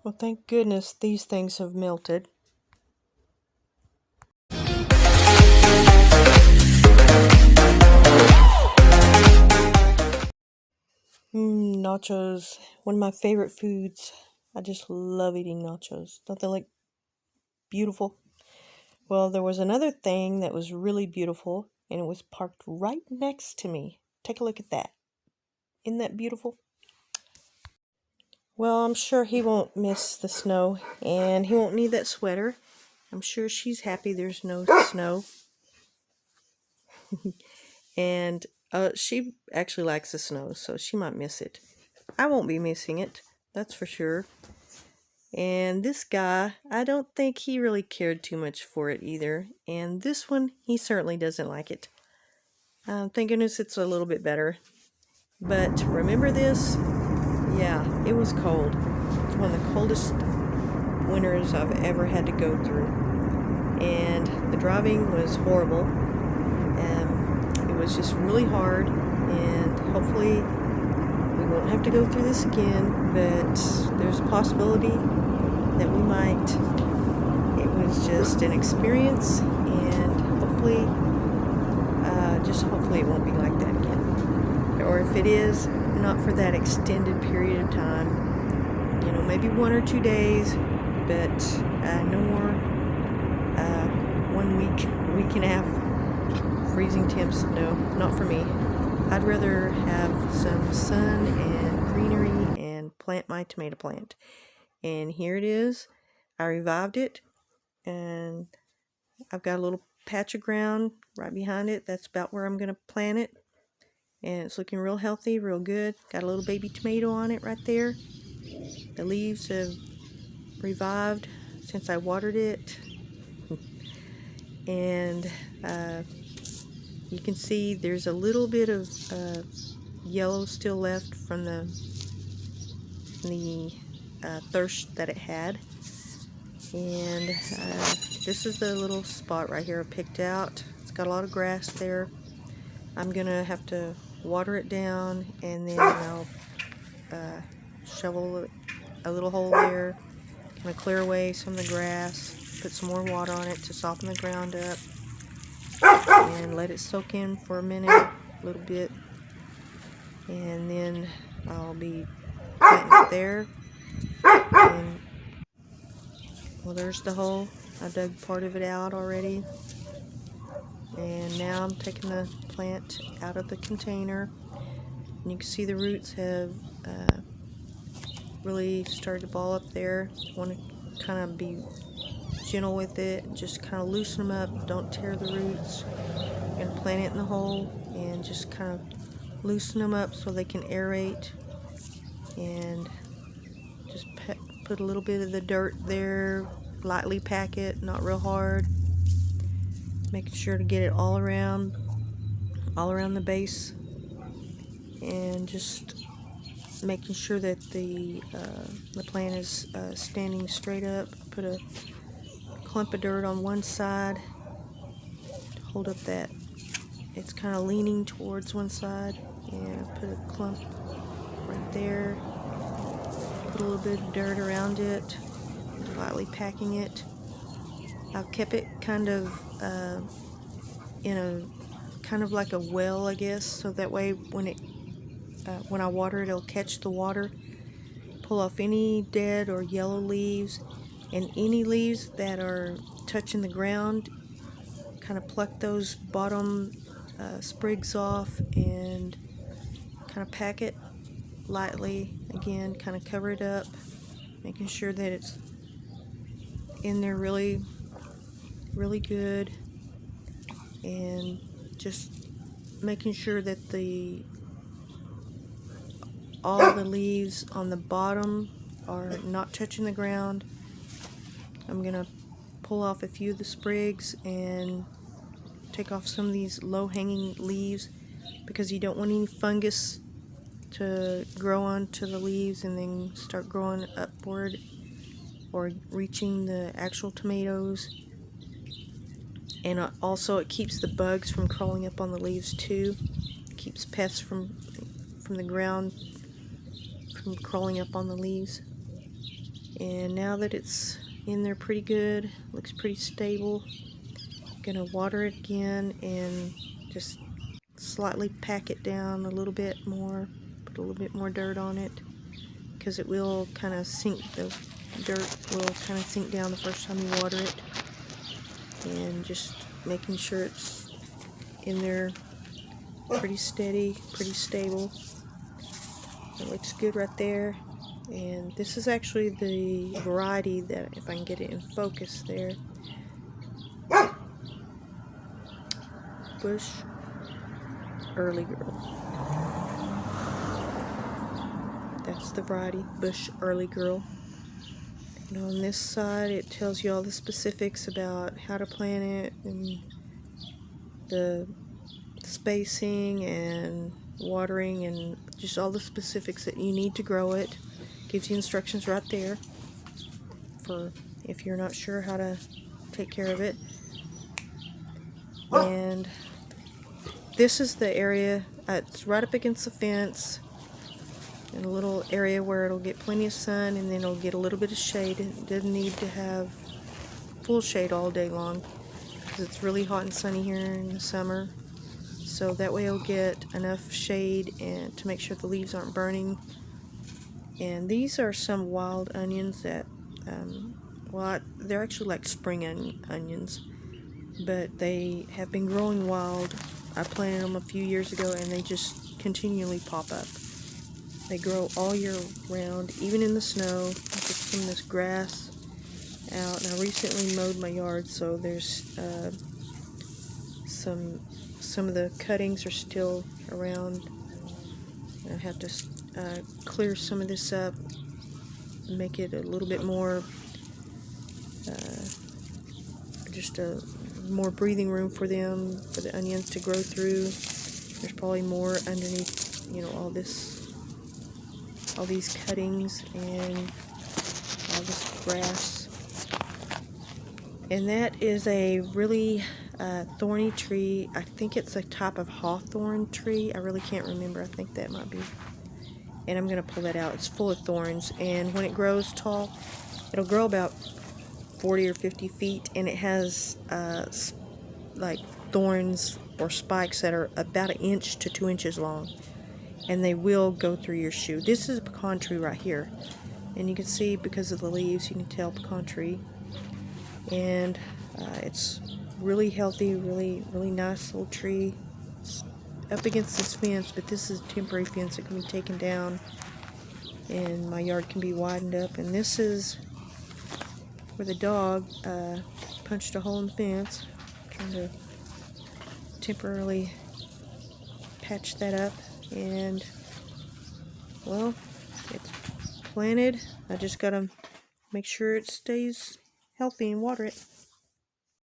Well, thank goodness these things have melted. Nachos, one of my favorite foods. I just love eating nachos. Don't they look beautiful? Well, there was another thing that was really beautiful, and it was parked right next to me. Take a look at that. Isn't that beautiful? Well, I'm sure he won't miss the snow, and he won't need that sweater. I'm sure she's happy there's no snow. And she actually likes the snow, so she might miss it. I won't be missing it, that's for sure. And this guy, I don't think he really cared too much for it either. And this one, he certainly doesn't like it. Thank goodness it's a little bit better. But remember this? Yeah, it was cold. It's one of the coldest winters I've ever had to go through. And the driving was horrible. It was just really hard. And hopefully we won't have to go through this again. But there's a possibility that we might. It was just an experience, and hopefully it won't be like that again. Or if it is, not for that extended period of time. You know, maybe 1 or 2 days, but no more 1 week, week and a half freezing temps. No, not for me. I'd rather have some sun and greenery and plant my tomato plant. And here it is. I revived it, and I've got a little patch of ground right behind it. That's about where I'm going to plant it. And it's looking real healthy, real good. Got a little baby tomato on it right there. The leaves have revived since I watered it. And you can see there's a little bit of yellow still left from the thirst that it had. And this is the little spot right here I picked out. It's got a lot of grass there. I'm gonna have to water it down, and then I'll shovel a little hole there, kind of clear away some of the grass, put some more water on it to soften the ground up, and let it soak in for a minute, a little bit, and then I'll be planting it there. And well, there's the hole. I dug part of it out already. And now I'm taking the plant out of the container. And you can see the roots have really started to ball up there. Want to kind of be gentle with it. Just kind of loosen them up. Don't tear the roots. I'm going to plant it in the hole and just kind of loosen them up so they can aerate. And just put a little bit of the dirt there. Lightly pack it, not real hard. Making sure to get it all around the base, and just making sure that the plant is standing straight up. Put a clump of dirt on one side to hold up that it's kind of leaning towards one side, and put a clump right there. Put a little bit of dirt around it, lightly packing it. I've kept it kind of in a kind of like a well, I guess, so that way when I water it, it'll catch the water, pull off any dead or yellow leaves, and any leaves that are touching the ground, kind of pluck those bottom sprigs off and kind of pack it lightly again, kind of cover it up, making sure that it's in there really good, and just making sure that all the leaves on the bottom are not touching the ground. I'm gonna pull off a few of the sprigs and take off some of these low-hanging leaves, because you don't want any fungus to grow onto the leaves and then start growing upward or reaching the actual tomatoes. And also it keeps the bugs from crawling up on the leaves too. It keeps pests from the ground from crawling up on the leaves. And now that it's in there pretty good, looks pretty stable, I'm gonna water it again and just slightly pack it down a little bit more, put a little bit more dirt on it, because it will kind of sink, the dirt will kind of sink down the first time you water it. And just making sure it's in there pretty steady, pretty stable. It looks good right there. And this is actually the variety that, if I can get it in focus there, Bush Early Girl. That's the variety, Bush Early Girl. And on this side it tells you all the specifics about how to plant it and the spacing and watering and just all the specifics that you need to grow it. Gives you instructions right there for if you're not sure how to take care of it. And this is the area, it's right up against the fence, in a little area where it'll get plenty of sun and then it'll get a little bit of shade. It doesn't need to have full shade all day long because it's really hot and sunny here in the summer. So that way it'll get enough shade and to make sure the leaves aren't burning. And these are some wild onions that, well, they're actually like spring onions, but they have been growing wild. I planted them a few years ago and they just continually pop up. They grow all year round, even in the snow. I took some of this grass out, and I recently mowed my yard, so there's some of the cuttings are still around. I have to clear some of this up, make it a little bit more, just a more breathing room for them, for the onions to grow through. There's probably more underneath, you know, all these cuttings and all this grass. And that is a really thorny tree. I think it's a type of hawthorn tree. I really can't remember. I think that might be. And I'm going to pull that out. It's full of thorns. And when it grows tall, it'll grow about 40 or 50 feet. And it has like thorns or spikes that are about 1 inch to 2 inches long. And they will go through your shoe. This is a pecan tree right here. And you can see, because of the leaves, you can tell pecan tree. And it's really healthy, really nice little tree. It's up against this fence, but this is a temporary fence that can be taken down. And my yard can be widened up. And this is where the dog punched a hole in the fence. I'm trying to temporarily patch that up. And, well, it's planted. I just gotta make sure it stays healthy and water it.